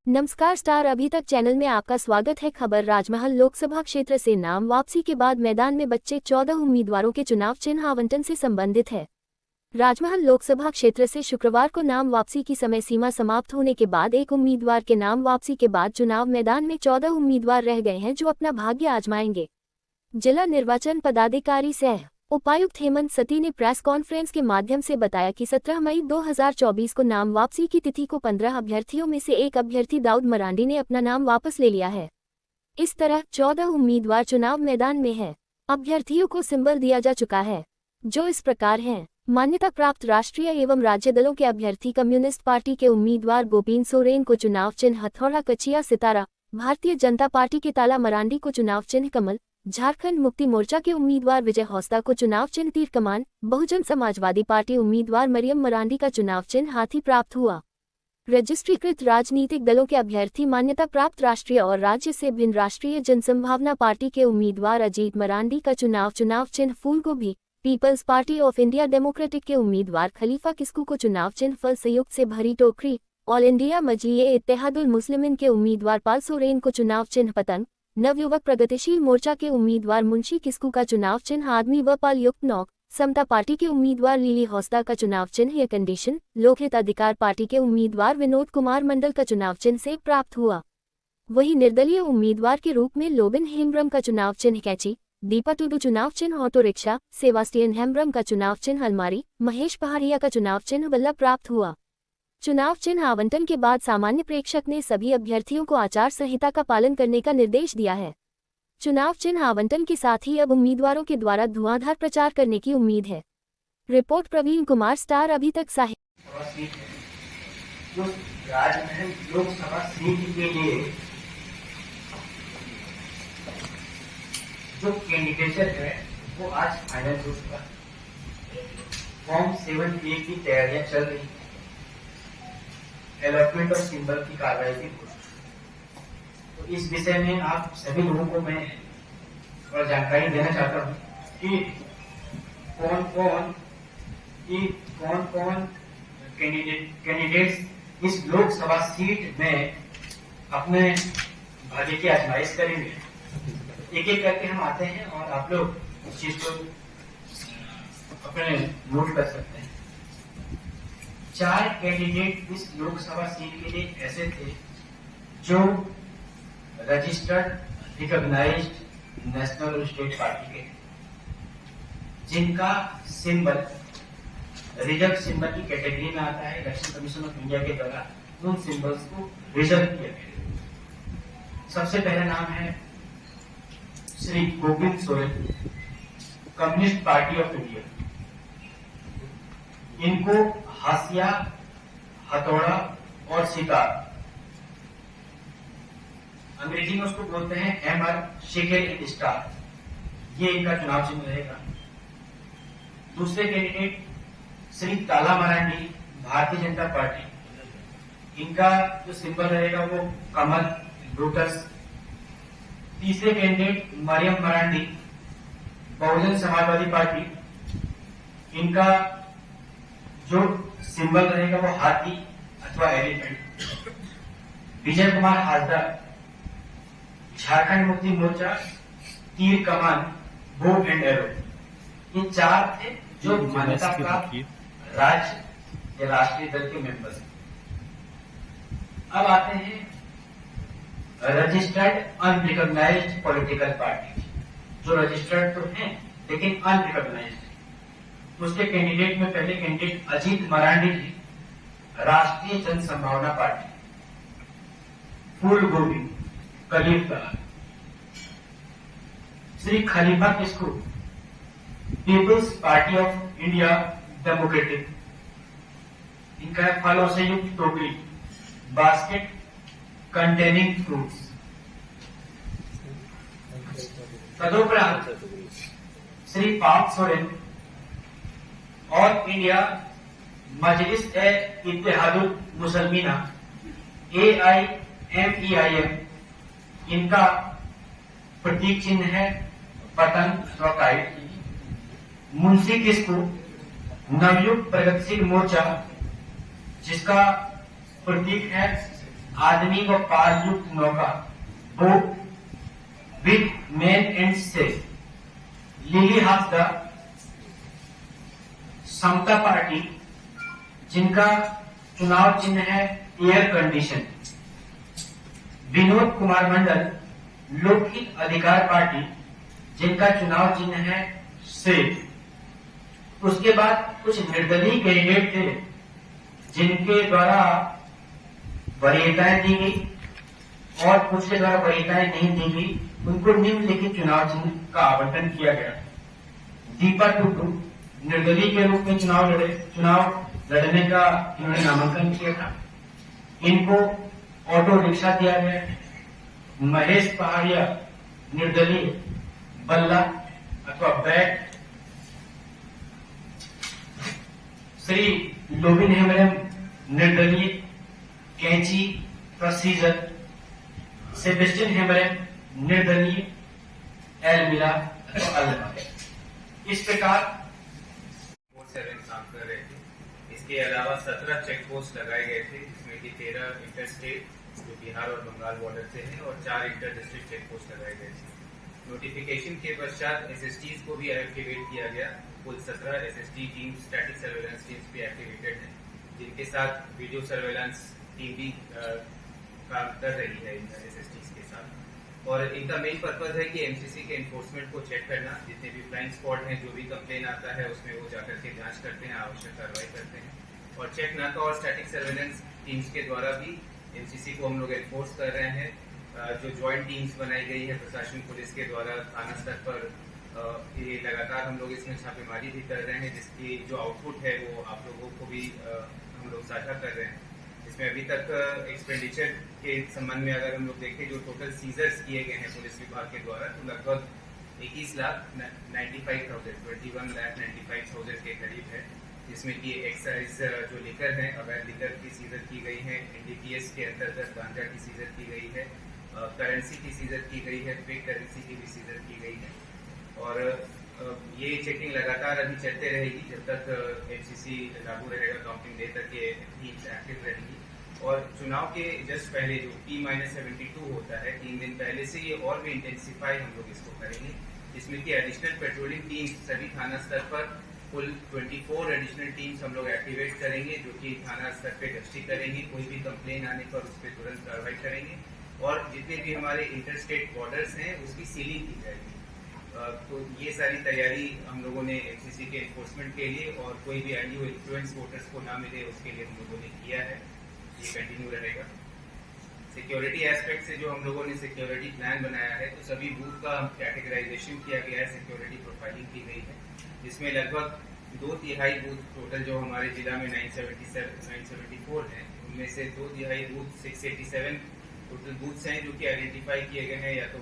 नमस्कार स्टार अभी तक चैनल में आपका स्वागत है। खबर राजमहल लोकसभा क्षेत्र से नाम वापसी के बाद मैदान में बच्चे 14 उम्मीदवारों के चुनाव चिन्ह आवंटन से संबंधित है। राजमहल लोकसभा क्षेत्र से शुक्रवार को नाम वापसी की समय सीमा समाप्त होने के बाद एक उम्मीदवार के नाम वापसी के बाद चुनाव मैदान में 14 उम्मीदवार रह गए हैं जो अपना भाग्य आजमाएंगे। जिला निर्वाचन पदाधिकारी सह उपायुक्त हेमंत सती ने प्रेस कॉन्फ्रेंस के माध्यम से बताया कि 17 मई 2024 को नाम वापसी की तिथि को 15 अभ्यर्थियों में से एक अभ्यर्थी दाऊद मरांडी ने अपना नाम वापस ले लिया है। इस तरह 14 उम्मीदवार चुनाव मैदान में हैं। अभ्यर्थियों को सिंबल दिया जा चुका है, जो इस प्रकार हैं। मान्यता प्राप्त राष्ट्रीय एवं राज्य दलों के अभ्यर्थी कम्युनिस्ट पार्टी के उम्मीदवार गोपीन सोरेन को चुनाव चिन्ह हथौड़ा कचिया सितारा, भारतीय जनता पार्टी के ताला मरांडी को चुनाव चिन्ह कमल, झारखंड मुक्ति मोर्चा के उम्मीदवार विजय हौसदा को चुनाव चिन्ह तीर कमान, बहुजन समाजवादी पार्टी उम्मीदवार मरियम मरांडी का चुनाव चिन्ह हाथी प्राप्त हुआ। रजिस्ट्रीकृत राजनीतिक दलों के अभ्यर्थी मान्यता प्राप्त राष्ट्रीय और राज्य से भिन्न राष्ट्रीय जनसंभावना पार्टी के उम्मीदवार अजीत मरांडी का चुनाव चिन्ह फूलगोभी, people's party of India democratic के उम्मीदवार खलीफा किस्कू को चुनाव चिन्ह फल संयुक्त से भरी टोकरी, ऑल इंडिया मजलिए इत्तेहादुल मुस्लिमीन के उम्मीदवार पाल सोरेन को चुनाव चिन्ह पतंग, नवयुवक प्रगतिशील मोर्चा के उम्मीदवार मुंशी किस्कू का चुनाव चिन्ह आदमी व पाल युक्त नौक, समता पार्टी के उम्मीदवार लीली हौसदा का चुनाव चिन्ह एयर कंडीशन, लोकहित अधिकार पार्टी के उम्मीदवार विनोद कुमार मंडल का चुनाव चिन्ह से प्राप्त हुआ। वहीं निर्दलीय उम्मीदवार के रूप में लोबिन हेम्ब्रम का चुनाव चिन्ह कैची, दीपा टुडू चुनाव चिन्ह ऑटो रिक्शा, सेबास्टियन हेम्ब्रम का चुनाव चिन्ह अलमारी, महेश पहाड़िया का चुनाव चिन्ह बल्ला प्राप्त हुआ। चुनाव चिन्ह आवंटन के बाद सामान्य प्रेक्षक ने सभी अभ्यर्थियों को आचार संहिता का पालन करने का निर्देश दिया है। चुनाव चिन्ह आवंटन के साथ ही अब उम्मीदवारों के द्वारा धुआंधार प्रचार करने की उम्मीद है। रिपोर्ट प्रवीण कुमार, स्टार अभी तक साहिब। राजमहल लोकसभा सीट के लिए जो कैंडिडेट है वो आज फाइनल हो चुका। फॉर्म 7A की तैयारियां चल रही है। अलॉटमेंट ऑफ सिंबल की कार्रवाई भी हो। तो इस विषय में आप सभी लोगों को मैं और जानकारी देना चाहता हूं कि कौन कौन कैंडिडेट्स इस लोकसभा सीट में अपने भाग्य की आजमाइश करेंगे। एक एक करके हम आते हैं और आप लोग उस चीज को अपने नोट कर सकते हैं। 4 कैंडिडेट इस लोकसभा सीट के लिए ऐसे थे जो रजिस्टर्ड रिकॉग्नाइज्ड नेशनल और स्टेट पार्टी के, जिनका सिंबल रिजर्व सिंबल की कैटेगरी में आता है। इलेक्शन कमीशन ऑफ इंडिया के द्वारा उन सिंबल्स को रिजर्व किया गया। सबसे पहला नाम है Shri Gopin Soren, communist party of India. इनको हाशिया, हथौड़ा और सितार, अंग्रेजी में उसको बोलते हैं हैमर, शिखर एंड स्टार, ये इनका चुनाव चिन्ह रहेगा। दूसरे कैंडिडेट श्री ताला मरांडी, भारतीय जनता पार्टी, इनका जो सिंबल रहेगा वो कमल, लोटस। तीसरे कैंडिडेट मरियम मरांडी, बहुजन समाजवादी पार्टी, इनका जो सिंबल रहेगा वो हाथी अथवा एलिफेंट। विजय कुमार हौसदा, झारखंड मुक्ति मोर्चा, तीर कमान, बो एंड एरो। ये 4 थे जो मान्यता प्राप्त राज्य या राष्ट्रीय दल के मेंबर्स। अब आते हैं रजिस्टर्ड अनरिकॉग्नाइज्ड पॉलिटिकल पार्टी, जो रजिस्टर्ड तो हैं लेकिन अनरिकॉग्नाइज्ड। उसके कैंडिडेट में पहले कैंडिडेट अजीत मरांडी जी, राष्ट्रीय जनसंभावना पार्टी, फूलगोभी, खलीफा। Shri Khalifa Kisku, people's party of India democratic, इनका है फलों से युक्त टोकरी, बास्केट कंटेनिंग फ्रूट्स। तदुपरांत श्री पाल सोरेन, ऑल इंडिया मजलिस इत्तेहादुल मुस्लिमीन, AIMEIM, इनका प्रतीक चिन्ह है पतंग व काइट। मुंशी किस्कू, नवयुग प्रगतिशील मोर्चा, जिसका प्रतीक है आदमी व पाल युक्त नौका बोट विद मेन एंड से lily half the Samata party जिनका चुनाव चिन्ह है air condition, Vinod Kumar Mandal Lokhit Adhikar party जिनका चुनाव चिन्ह है सेब। उसके बाद कुछ निर्दलीय कैंडिडेट थे जिनके द्वारा वरीयताएं दी गई और कुछ के द्वारा वरीयताएं नहीं दी गई, उनको निम्नलिखित चुनाव चिन्ह का आवंटन किया गया। दीपा टुडू निर्दलीय के रूप में चुनाव लड़ने का इन्होंने नामांकन किया था, इनको ऑटो रिक्शा दिया गया। महेश पहाड़िया निर्दलीय बल्ला अथवा बैट। श्री लोबिन हेमरम निर्दलीय कैंची प्रोसीजर। सेबेस्टियन हेमरम निर्दलीय एलमिरा अथवा अल्मा। इस प्रकार काम कर रहे थे। इसके अलावा 17 चेक पोस्ट लगाए गए थे, जिसमें कि 13 इंटर स्टेट जो बिहार और बंगाल बॉर्डर से हैं और 4 इंटर डिस्ट्रिक्ट चेक पोस्ट लगाए गए थे। नोटिफिकेशन के पश्चात एसएसटीज को भी एक्टिवेट किया गया। कुल 17 SST team static surveillance teams भी एक्टिवेटेड हैं, जिनके साथ वीडियो सर्वेलेंस टीम भी काम कर रही है एसएसटीज के साथ। और इनका मेन पर्पज है कि एमसीसी के एनफोर्समेंट को चेक करना। जितने भी फ्लाइंग स्क्वाड हैं, जो भी कंप्लेन आता है उसमें वो जाकर के जांच करते हैं, आवश्यक कार्रवाई करते हैं। और चेक नाका और स्टैटिक सर्वेलेंस टीम्स के द्वारा भी एमसीसी को हम लोग एनफोर्स कर रहे हैं। जो ज्वाइंट टीम्स बनाई गई है प्रशासन पुलिस के द्वारा थाना स्तर पर, ये लगातार हम लोग इसमें छापेमारी भी कर रहे हैं, जिसकी जो आउटपुट है वो आप लोगों को भी हम लोग साझा कर रहे हैं। इसमें अभी तक एक्सपेंडिचर के संबंध में अगर हम लोग देखें, जो टोटल सीजर्स किए गए हैं पुलिस विभाग के द्वारा, तो लगभग 21,95,000 के करीब है, जिसमें कि एक्साइज जो लिकर है, अवैध लिकर की सीजर की गई है, एनडीपीएस के अंतर्गत गांजा की सीजर की गई है, करेंसी की सीजर की गई है, फेक करेंसी की भी सीजर की गई है। और ये चेकिंग लगातार अभी चलते रहेगी जब तक एमसीसी लागू रहेगा, काउंटिंग डे तक ये टीम्स एक्टिव रहेगी। और चुनाव के जस्ट पहले जो T-72 होता है, 3 दिन पहले से ये और भी इंटेंसिफाई हम लोग इसको करेंगे, जिसमें कि एडिशनल पेट्रोलिंग टीम्स सभी थाना स्तर पर कुल 24 एडिशनल टीम्स हम लोग एक्टिवेट करेंगे, जो कि थाना स्तर पे गश्ती करेंगे। कोई भी कंप्लेन आने पर उस पर तुरंत कार्रवाई करेंगे। और जितने भी हमारे इंटर स्टेट बॉर्डर्स हैं उसकी सीलिंग की जाएगी। तो ये सारी तैयारी हम लोगों ने एमसीसी के एनफोर्समेंट के लिए और कोई भी अनड्यू इन्फ्लुएंस वोटर्स को ना मिले उसके लिए हम लोगों ने किया है। ये कंटिन्यू रहेगा। सिक्योरिटी एस्पेक्ट से जो हम लोगों ने सिक्योरिटी प्लान बनाया है, तो सभी बूथ का कैटेगराइजेशन किया गया है, सिक्योरिटी प्रोफाइलिंग की गई है, जिसमें लगभग 2/3 बूथ टोटल जो हमारे जिला में 974 हैं, उनमें से 2/3 बूथ 687 टोटल बूथ्स हैं जो कि आइडेंटिफाई किए गए हैं, या तो